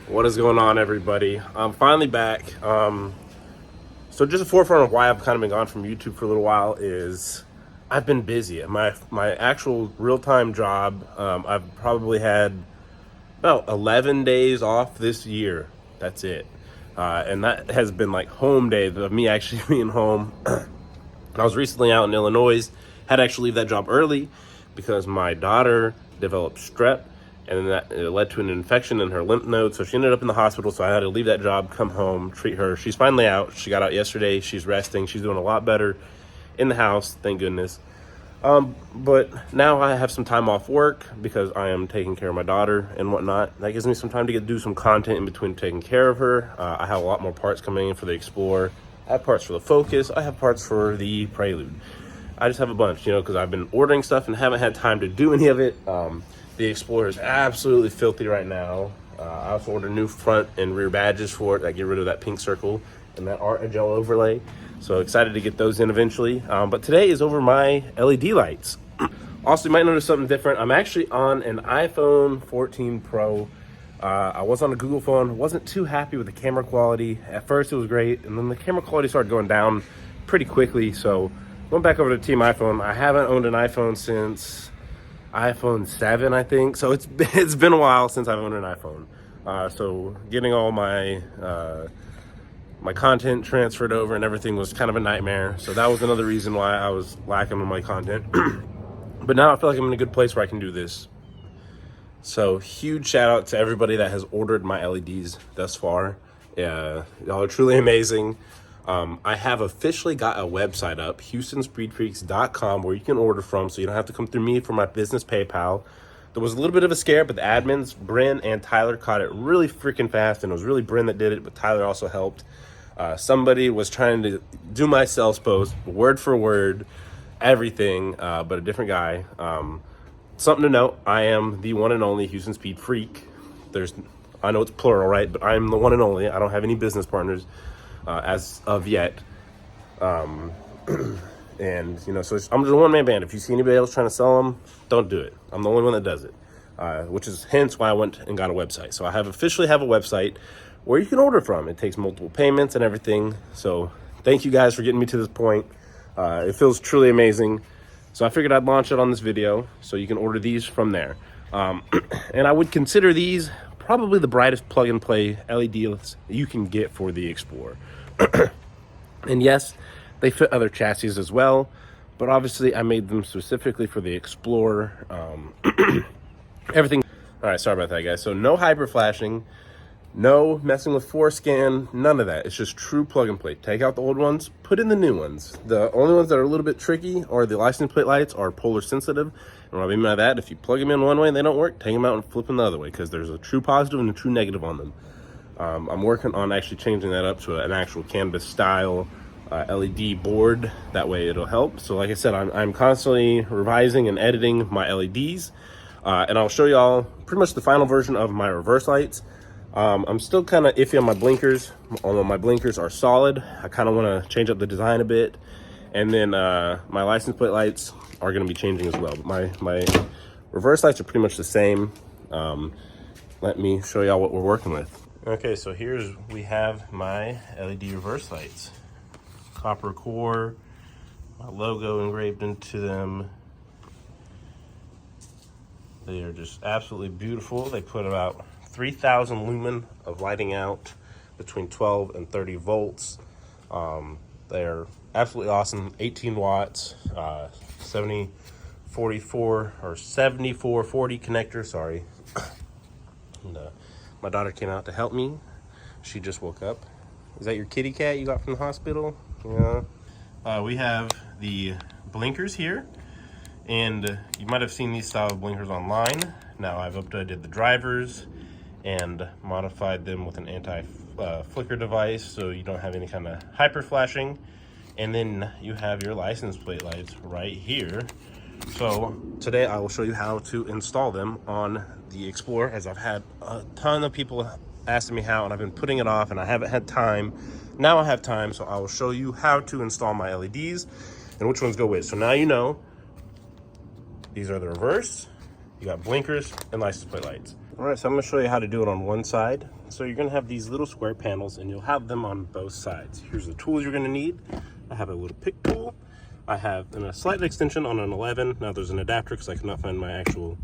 What is going on, everybody? I'm finally back. So just a forefront of why I've kind of been gone from YouTube for a little while is I've been busy. My actual real-time job, I've probably had about 11 days off this year. That's it. And that has been like home days of me actually being home. I was recently out in Illinois, had to actually leave that job early because my daughter developed strep, and that it led to an infection in her lymph node. So she ended up in the hospital. So I had to leave that job, come home, treat her. She's finally out. She got out yesterday. She's resting. She's doing a lot better in the house, thank goodness. But now I have some time off work because I am taking care of my daughter and whatnot. That gives me some time to do some content in between taking care of her. I have a lot more parts coming in for the Explorer. I have parts for the Focus. I have parts for the Prelude. I just have a bunch, because I've been ordering stuff and haven't had time to do any of it. The Explorer is absolutely filthy right now. I also ordered new front and rear badges for it that get rid of that pink circle and that art and gel overlay. So excited to get those in eventually. But today is over my LED lights. Also, you might notice something different. I'm actually on an iPhone 14 Pro. I was on a Google phone. Wasn't too happy with the camera quality. At first it was great, and then the camera quality started going down pretty quickly. So going back over to Team iPhone. I haven't owned an iPhone since iPhone 7, I think. So it's been a while since I've owned an iPhone. So getting all my my content transferred over and everything was kind of a nightmare. So that was another reason why I was lacking on my content. But now I feel like I'm in a good place where I can do this. So huge shout out to everybody that has ordered my LEDs thus far. Yeah, y'all are truly amazing. I have officially got a website up, HoustonSpeedFreaks.com, where you can order from, so you don't have to come through me for my business PayPal. There was a little bit of a scare, but the admins, Bryn and Tyler, caught it really freaking fast, and it was really Bryn that did it, but Tyler also helped. Somebody was trying to do my sales post, word for word, everything, but a different guy. Something to note, I am the one and only Houston Speed Freak. I know it's plural, right? But I'm the one and only. I don't have any business partners as of yet. And, so I'm just a one-man band. If you see anybody else trying to sell them, don't do it. I'm the only one that does it, which is hence why I went and got a website. So I officially have a website where you can order from. It takes multiple payments and everything. So thank you guys for getting me to this point. It feels truly amazing. So I figured I'd launch it on this video so you can order these from there. And I would consider these probably the brightest plug-and-play LEDs you can get for the Explorer. And yes, they fit other chassis as well, but obviously I made them specifically for the Explorer. Everything. All right, sorry about that, guys. So no hyper flashing, no messing with forescan, none of that. It's just true plug and play. Take out the old ones, put in the new ones. The only ones that are a little bit tricky are the license plate lights are polar sensitive. And what I mean by that, if you plug them in one way and they don't work, take them out and flip them the other way, because there's a true positive and a true negative on them. I'm working on actually changing that up to an actual canvas style LED board. That way it'll help. So like I said, I'm constantly revising and editing my LEDs. And I'll show y'all pretty much the final version of my reverse lights. I'm still kind of iffy on my blinkers, although my blinkers are solid. I kind of want to change up the design a bit. And then my license plate lights are going to be changing as well. But my reverse lights are pretty much the same. Let me show y'all what we're working with. Okay, so we have my LED reverse lights. Copper core, my logo engraved into them. They are just absolutely beautiful. They put about 3,000 lumen of lighting out between 12 and 30 volts. They're absolutely awesome. 18 watts, 7440 connector, sorry. And, my daughter came out to help me. She just woke up. Is that your kitty cat you got from the hospital? Yeah. We have the blinkers here, and you might have seen these style of blinkers online. Now I've updated the drivers and modified them with an anti-flicker device so you don't have any kind of hyper flashing. And then you have your license plate lights right here. So today I will show you how to install them on the Explorer, as I've had a ton of people asking me how, and I've been putting it off and I haven't had time. Now I have time, so I will show you how to install my LEDs and which ones go with. So now you know these are the reverse. You got blinkers and license plate lights. All right, so I'm gonna show you how to do it on one side. So you're gonna have these little square panels and you'll have them on both sides. Here's the tools you're gonna need. I have a little pick tool. I have a slight extension on an 11. Now there's an adapter because I could not find my actual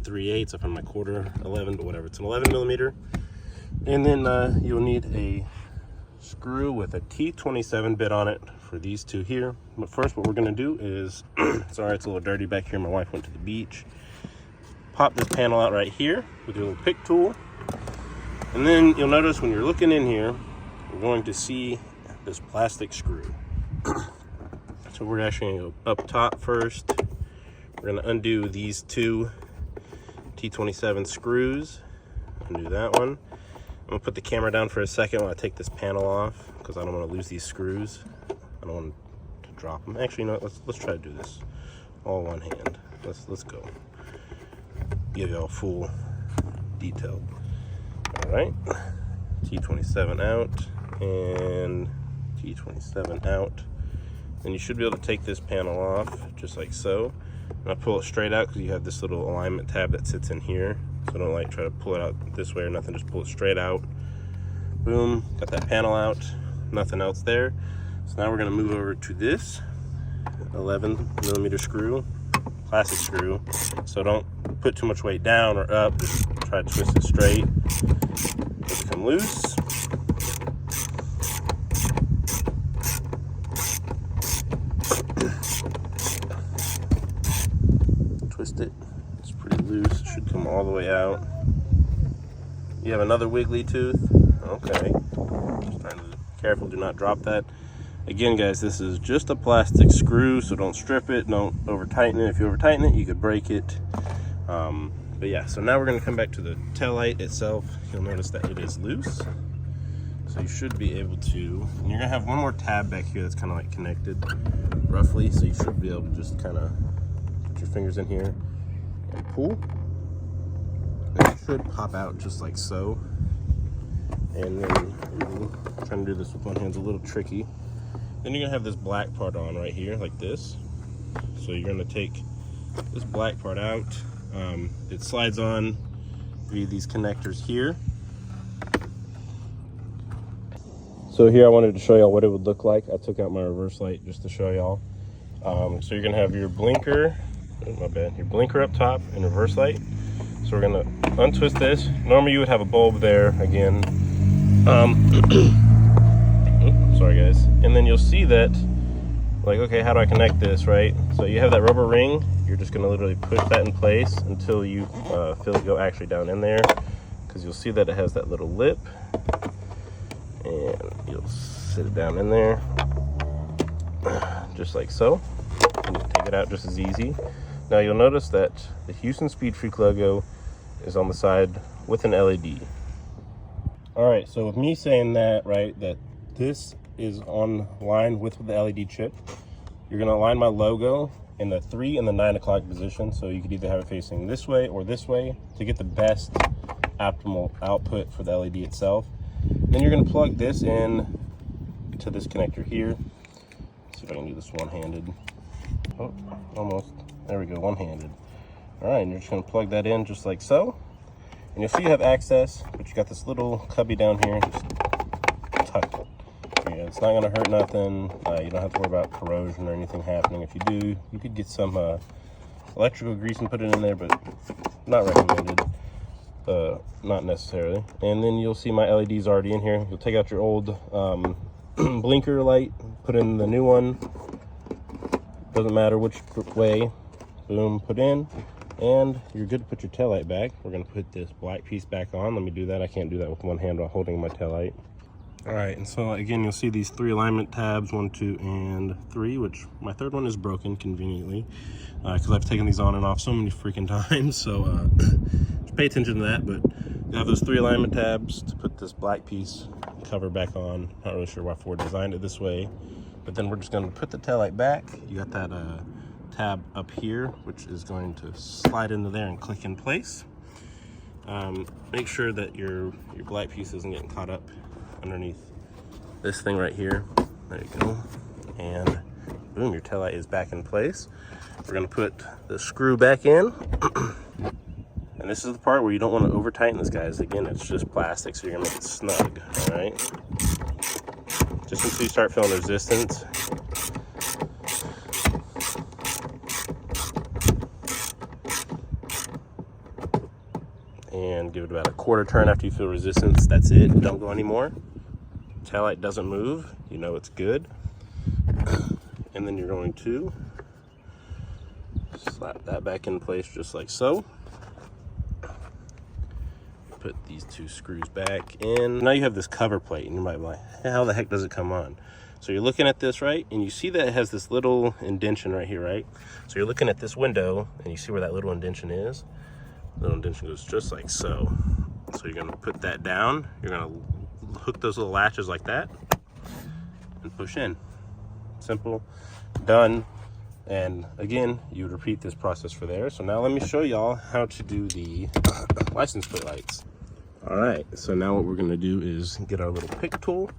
3/8. I found my quarter 11, but whatever, it's an 11 millimeter. And then you'll need a screw with a T27 bit on it for these two here. But first what we're gonna do is, sorry, it's a little dirty back here. My wife went to the beach. Pop this panel out right here with your little pick tool. And then you'll notice when you're looking in here, we're going to see this plastic screw. So we're actually gonna go up top first. We're gonna undo these two T27 screws. Undo that one. I'm gonna put the camera down for a second while I take this panel off because I don't want to lose these screws. I don't want to drop them. Actually, you know what? Let's try to do this all one hand. Let's go. Give y'all full detail. All right, T27 out and T27 out. Then you should be able to take this panel off just like so. And I pull it straight out because you have this little alignment tab that sits in here. So don't like try to pull it out this way or nothing, just pull it straight out. Boom, got that panel out, nothing else there. So now we're gonna move over to this 11 millimeter screw, plastic screw. So don't put too much weight down or up, just try to twist it straight. Let it come loose. Twist it. It's pretty loose. It should come all the way out. You have another wiggly tooth. Okay. Just trying to be careful. Do not drop that. Again, guys, this is just a plastic screw, so don't strip it. Don't over tighten it. If you over tighten it, you could break it. But yeah, so now we're going to come back to the tail light itself. You'll notice that it is loose. So you should be able to, and you're going to have one more tab back here that's kind of like connected roughly. So you should be able to just kind of put your fingers in here and pull. And it should pop out just like so. And then trying to do this with one hand's a little tricky. Then you're gonna have this black part on right here, like this. So you're gonna take this black part out. It slides on via these connectors here. So here I wanted to show y'all what it would look like. I took out my reverse light just to show y'all. So you're gonna have your blinker, oh, my bad, your blinker up top and reverse light. So we're gonna untwist this. Normally you would have a bulb there again. Sorry guys. And then you'll see that, like, okay, how do I connect this, right? So you have that rubber ring. You're just gonna literally push that in place until you feel it go actually down in there, because you'll see that it has that little lip. And you'll sit it down in there, just like so. And you take it out just as easy. Now you'll notice that the Houston Speed Freak logo is on the side with an LED. All right, so with me saying that, right, that this is on line with the LED chip, you're gonna align my logo in the 3 and the 9 o'clock position. So you could either have it facing this way or this way to get the best optimal output for the LED itself. Then you're gonna plug this in to this connector here. Let's see if I can do this one-handed. Oh, almost. There we go, one-handed. All right, and you're just gonna plug that in just like so. And you'll see you have access, but you got this little cubby down here. Just tuck it. Yeah, it's not gonna hurt nothing. You don't have to worry about corrosion or anything happening. If you do, you could get some electrical grease and put it in there, but not recommended. Not necessarily. And then you'll see my LEDs already in here. You'll take out your old blinker light, put in the new one. Doesn't matter which way. Boom, put in. And you're good to put your taillight back. We're gonna put this black piece back on. Let me do that. I can't do that with one hand while holding my taillight. All right, and so again, you'll see these 3 alignment tabs, 1, 2, and 3, which my third one is broken conveniently, because I've taken these on and off so many freaking times. So just pay attention to that. But you have those 3 alignment tabs to put this black piece cover back on. Not really sure why Ford designed it this way, but then we're just gonna put the taillight back. You got that tab up here, which is going to slide into there and click in place. Make sure that your black piece isn't getting caught up underneath this thing right here. There you go. And boom, your taillight is back in place. We're gonna put the screw back in. And this is the part where you don't want to over tighten this, guys. Again, it's just plastic, so you're gonna make it snug, all right? Just until you start feeling resistance. And give it about a quarter turn after you feel resistance. That's it, don't go anymore. Taillight doesn't move, you know it's good. And then you're going to slap that back in place just like so. Put these two screws back in. Now you have this cover plate, and you might be like, how the heck does it come on? So you're looking at this, right? And you see that it has this little indentation right here, right? So you're looking at this window, and you see where that little indentation is? The little indentation goes just like so. So you're gonna put that down. You're gonna hook those little latches like that, and push in. Simple, done. And again, you would repeat this process for there. So now let me show y'all how to do the license plate lights. All right, so now what we're gonna do is get our little pick tool,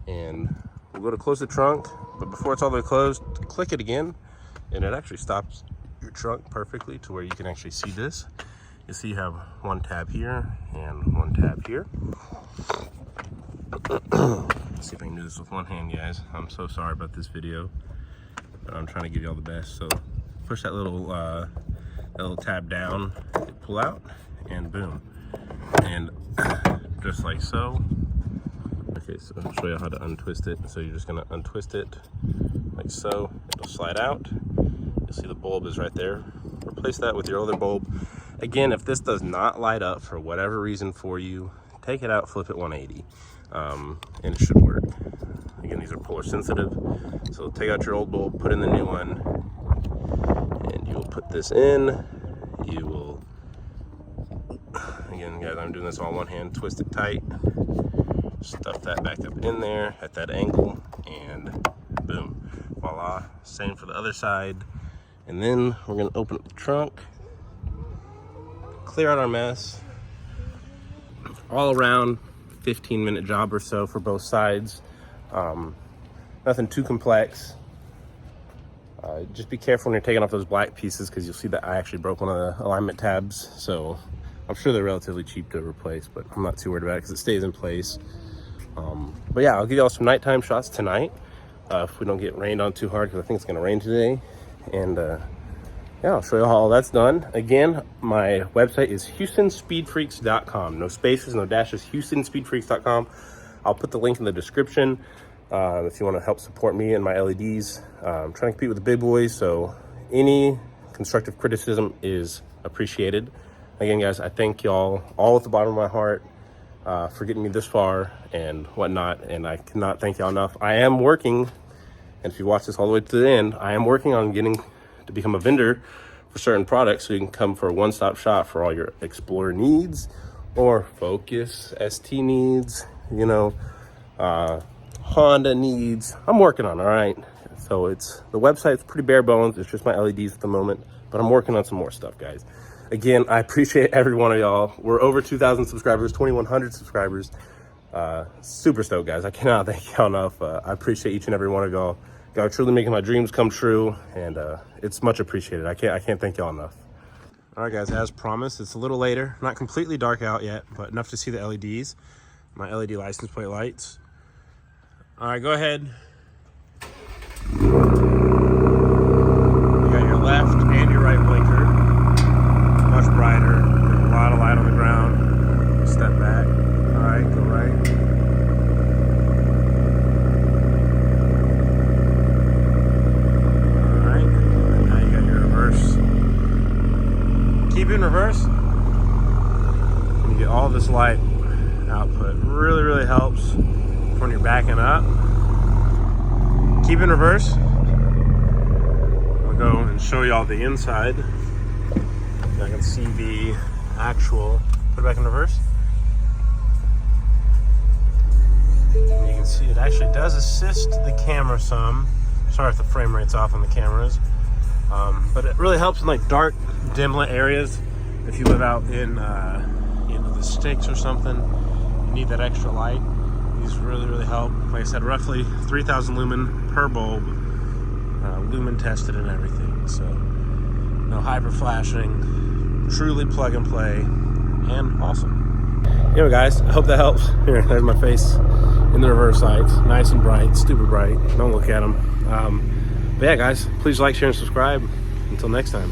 and we'll go to close the trunk, but before it's all the way closed, click it again, and it actually stops your trunk perfectly to where you can actually see this. You see you have one tab here and one tab here. Let's see if I can do this with one hand, guys. I'm so sorry about this video, but I'm trying to give you all the best. So push that little tab down, pull out, and boom. And just like so. Okay, so I'll show you how to untwist it. So you're just gonna untwist it like so. It'll slide out. You'll see the bulb is right there. Replace that with your other bulb. Again, if this does not light up for whatever reason for you, take it out, flip it 180, and it should work. Again, these are puller sensitive. So take out your old bulb, put in the new one, and you will put this in. You will, again, guys, I'm doing this all one hand, twist it tight, stuff that back up in there at that angle, and boom, voila. Same for the other side. And then we're gonna open up the trunk, clear out our mess. All around 15-minute job or so for both sides. Nothing too complex. Just be careful when you're taking off those black pieces, because you'll see that I actually broke one of the alignment tabs. So I'm sure they're relatively cheap to replace, but I'm not too worried about it because it stays in place. But yeah, I'll give y'all some nighttime shots tonight if we don't get rained on too hard, because I think it's gonna rain today. And yeah, I'll show you how all that's done. Again, my website is HoustonSpeedFreaks.com. No spaces, no dashes, HoustonSpeedFreaks.com. I'll put the link in the description if you want to help support me and my LEDs. I'm trying to compete with the big boys, so any constructive criticism is appreciated. Again, guys, I thank y'all all at the bottom of my heart for getting me this far and whatnot, and I cannot thank y'all enough. I am working, and if you watch this all the way to the end, I am working on getting to become a vendor for certain products, so you can come for a one-stop shop for all your Explorer needs or Focus, ST needs, you know, Honda needs. I'm working on, all right? So it's, the website's pretty bare bones. It's just my LEDs at the moment, but I'm working on some more stuff, guys. Again, I appreciate every one of y'all. We're over 2,000 subscribers, 2,100 subscribers. Super stoked, guys. I cannot thank y'all enough. I appreciate each and every one of y'all. Y'all are truly making my dreams come true, and it's much appreciated. I can't thank y'all enough. All right, guys, as promised, it's a little later. Not completely dark out yet, but enough to see the LEDs, my LED license plate lights. All right, go ahead. You got your left and your right blinker. Much brighter. There's a lot of light on the ground. Step back. All right, go right. Keep in reverse, and you get all this light output. Really helps when you're backing up. Keep in reverse. I'll go and show you all the inside. I can see the actual, put it back in reverse. And you can see it actually does assist the camera some. Sorry if the frame rate's off on the cameras. But it really helps in like dark, dim lit areas. If you live out in you know, the sticks or something, you need that extra light. These really help. Like I said, roughly 3,000 lumen per bulb, lumen tested and everything. So no hyper flashing, truly plug and play and awesome. Anyway, guys, I hope that helps. Here, there's my face in the reverse lights, nice and bright, stupid bright. Don't look at them. But yeah, guys, please like, share, and subscribe. Until next time.